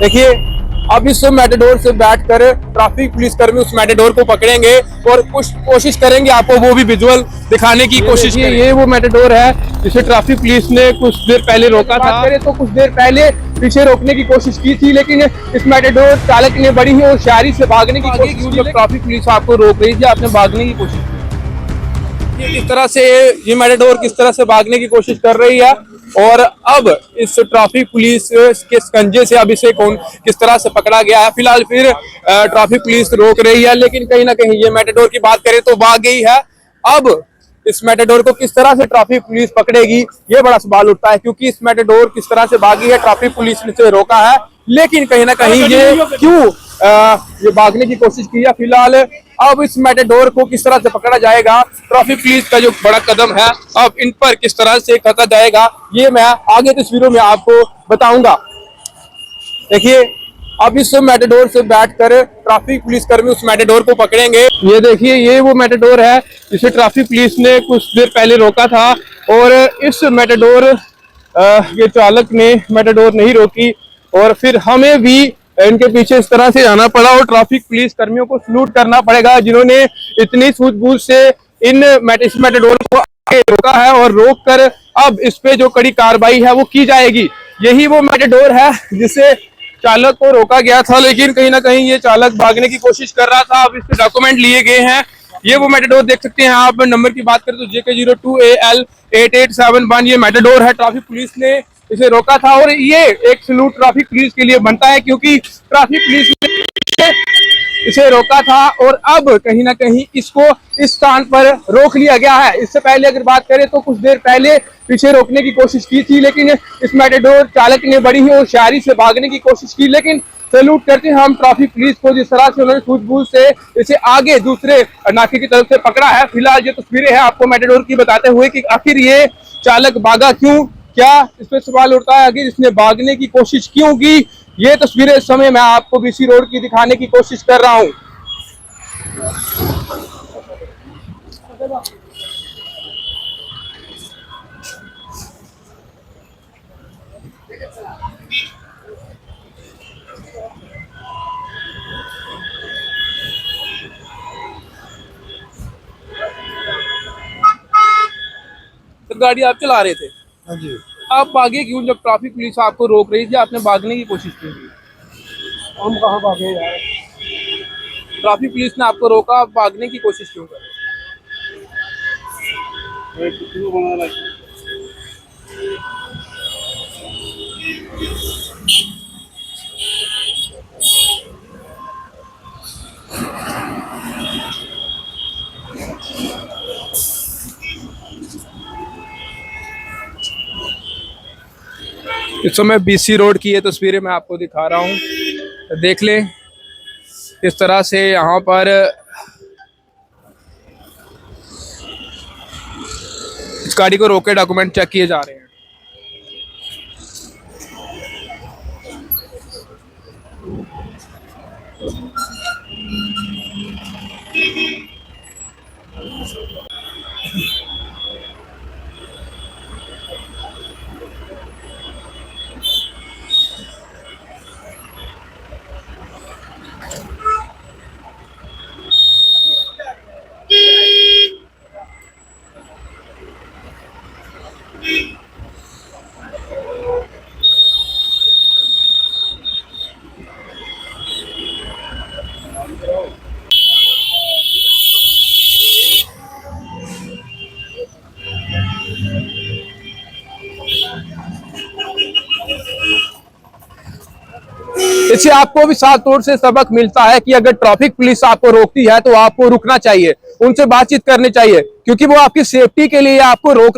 देखिए, अब इस मेटाडोर से बैठकर ट्रैफिक पुलिस कर्मी उस मेटाडोर को पकड़ेंगे और कुछ कोशिश करेंगे आपको वो भी विजुअल दिखाने की कोशिश करेंगे। ये वो मेटाडोर है जिसे ट्रैफिक पुलिस ने कुछ देर पहले रोका था। तो कुछ देर पहले पीछे रोकने की कोशिश की थी, लेकिन इस मेटाडोर चालक ने बड़ी ही होशियारी से भागने की कोशिश की। जब ट्रैफिक पुलिस आपको रोक रही थी, आपने भागने की कोशिश की। किस तरह से ये मेटाडोर किस तरह से भागने की कोशिश कर रही है और अब इस ट्रैफिक पुलिस के शिकंजे से अब इसे कौन किस तरह से पकड़ा गया है। फिलहाल फिर ट्रैफिक पुलिस रोक रही है, लेकिन कहीं ना कहीं ये मेटाडोर की बात करें तो भाग गई है। अब इस मेटाडोर को किस तरह से ट्रैफिक पुलिस पकड़ेगी, ये बड़ा सवाल उठता है, क्योंकि इस मेटाडोर किस तरह से भागी है, ट्रैफिक पुलिस ने इसे रोका है, लेकिन कहीं ना कहीं ये क्यों ये भागने की कोशिश की है। फिलहाल अब इस मेटाडोर को किस तरह से पकड़ा जाएगा, ट्रैफिक पुलिस का जो बड़ा कदम है अब इन पर किस तरह से कसा जाएगा, ये मैं आगे तस्वीरों में आपको बताऊंगा। देखिए, अब इस मेटाडोर से बैठकर ट्रैफिक पुलिस कर्मी उस मेटाडोर को पकड़ेंगे। ये देखिए, ये वो मेटाडोर है जिसे ट्रैफिक पुलिस ने कुछ देर पहले रोका था और इस मेटाडोर के चालक ने मेटाडोर नहीं रोकी और फिर हमें भी इनके पीछे इस तरह से जाना पड़ा और ट्रैफिक पुलिस कर्मियों को सलूट करना पड़ेगा, जिन्होंने इतनी सूझबूझ से इस मेटाडोर को आगे रोका है और रोक कर अब इस पे जो कड़ी कार्रवाई है वो की जाएगी। यही वो मेटाडोर है जिसे चालक को रोका गया था, लेकिन कहीं ना कहीं ये चालक भागने की कोशिश कर रहा था। अब इसके डॉक्यूमेंट लिए गए हैं। ये वो मेटाडोर देख सकते हैं आप। नंबर की बात करें तो JK02AL8871 ये मेटाडोर है। ट्रैफिक पुलिस ने इसे रोका था और ये एक सलूट ट्रैफिक पुलिस के लिए बनता है, क्योंकि ट्रैफिक पुलिस ने इसे रोका था और अब कहीं ना कहीं इसको इस स्थान पर रोक लिया गया है। इससे पहले अगर बात करें तो कुछ देर पहले पीछे रोकने की कोशिश की थी, लेकिन इस मेटाडोर चालक ने बड़ी ही होशियारी से भागने की कोशिश की। लेकिन सैल्यूट करते हैं हम ट्रैफिक पुलिस को, जिस तरह से उन्होंने सूझबूझ से इसे आगे दूसरे नाके की तरफ से पकड़ा है। फिलहाल ये तस्वीरें हैं आपको मेटाडोर की बताते हुए कि आखिर ये चालक भागा क्यों, क्या इस पर सवाल उठता है आखिर इसने भागने की कोशिश क्यों की। ये तस्वीरें इस समय मैं आपको BC रोड की दिखाने की कोशिश कर रहा हूं। तो गाड़ी आप चला रहे थे? हाँ जी। आप भागे क्यों जब ट्रैफिक पुलिस आपको रोक रही थी? आपने भागने की कोशिश की थी। हम कहाँ भागे यार? ट्रैफिक पुलिस ने आपको रोका, आप भागने की कोशिश क्यों कर? इस समय BC रोड की ये तस्वीरें मैं आपको दिखा रहा हूँ। देख लें किस तरह से यहाँ पर इस गाड़ी को रोके डॉक्यूमेंट चेक किए जा रहे हैं। इससे आपको भी साफ तौर से सबक मिलता है कि अगर ट्रैफिक पुलिस आपको रोकती है तो आपको रुकना चाहिए, उनसे बातचीत करनी चाहिए, क्योंकि वो आपकी सेफ्टी के लिए आपको रोक